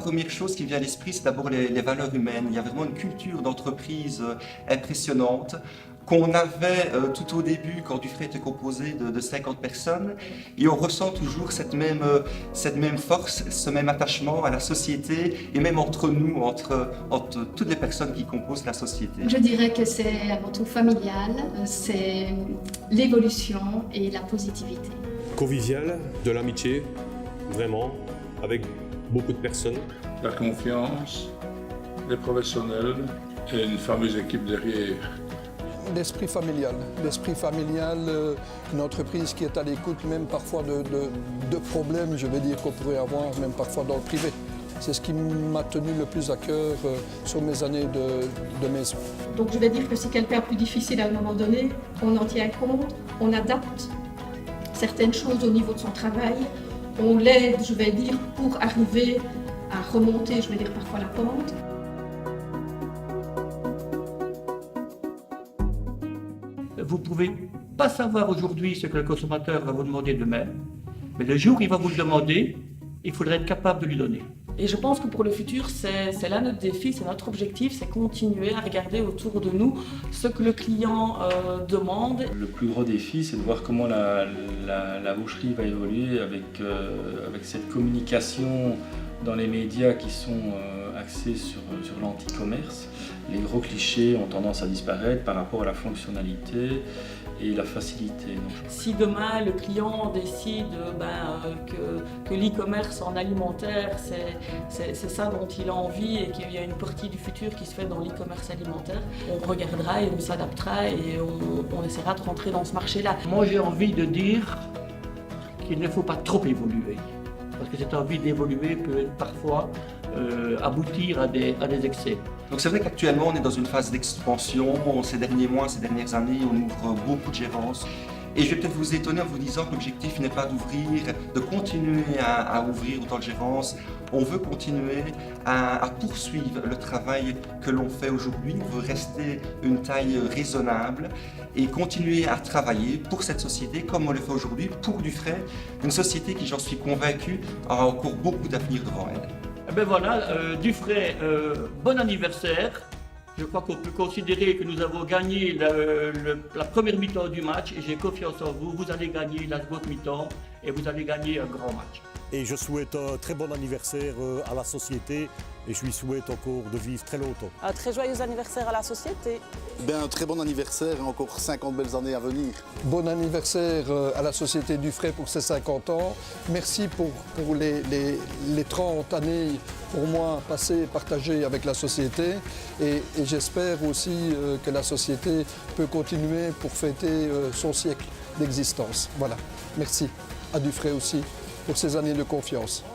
première chose qui vient à l'esprit, c'est d'abord les valeurs humaines. Il y a vraiment une culture d'entreprise impressionnante qu'on avait tout au début quand Dufray était composé de 50 personnes, et on ressent toujours cette même force, ce même attachement à la société, et même entre nous, entre toutes les personnes qui composent la société. Je dirais que c'est avant tout familial, c'est l'évolution et la positivité. Convivial, de l'amitié, vraiment, avec beaucoup de personnes. La confiance, les professionnels et une fameuse équipe derrière. L'esprit familial, une entreprise qui est à l'écoute même parfois de problèmes, je vais dire, qu'on pourrait avoir même parfois dans le privé. C'est ce qui m'a tenu le plus à cœur sur mes années de maison. Donc je vais dire que si quelqu'un est plus difficile à un moment donné, on en tient compte, on adapte certaines choses au niveau de son travail, on l'aide, je vais dire, pour arriver à remonter, je vais dire, parfois la pente. Vous ne pouvez pas savoir aujourd'hui ce que le consommateur va vous demander demain, mais le jour où il va vous le demander, il faudrait être capable de lui donner. Et je pense que pour le futur, c'est là notre défi, c'est notre objectif, c'est continuer à regarder autour de nous ce que le client demande. Le plus gros défi, c'est de voir comment la boucherie va évoluer avec cette communication dans les médias qui sont axés sur l'anti-commerce. Les gros clichés ont tendance à disparaître par rapport à la fonctionnalité et la facilité. Si demain le client décide que l'e-commerce en alimentaire, c'est ça dont il a envie et qu'il y a une partie du futur qui se fait dans l'e-commerce alimentaire, on regardera et on s'adaptera et on essaiera de rentrer dans ce marché-là. Moi j'ai envie de dire qu'il ne faut pas trop évoluer, parce que cette envie d'évoluer peut parfois aboutir à des excès. Donc c'est vrai qu'actuellement on est dans une phase d'expansion. Ces derniers mois, ces dernières années, on ouvre beaucoup de gérances. Et je vais peut-être vous étonner en vous disant que l'objectif n'est pas de continuer à ouvrir autant de gérances. On veut continuer à poursuivre le travail que l'on fait aujourd'hui. On veut rester une taille raisonnable et continuer à travailler pour cette société comme on le fait aujourd'hui, pour Dufray, une société qui, j'en suis convaincu, aura encore beaucoup d'avenir devant elle. Eh bien voilà, Dufray, bon anniversaire. Je crois qu'on peut considérer que nous avons gagné la première mi-temps du match et j'ai confiance en vous. Vous allez gagner la seconde mi-temps et vous allez gagner un grand match. Et je souhaite un très bon anniversaire à la société et je lui souhaite encore de vivre très longtemps. Un très joyeux anniversaire à la société. Un très bon anniversaire et encore 50 belles années à venir. Bon anniversaire à la société Dufray pour ses 50 ans. Merci pour les 30 années pour moi passées et partagées avec la société. Et j'espère aussi que la société peut continuer pour fêter son siècle d'existence. Voilà. Merci à Dufray aussi pour ces années de confiance.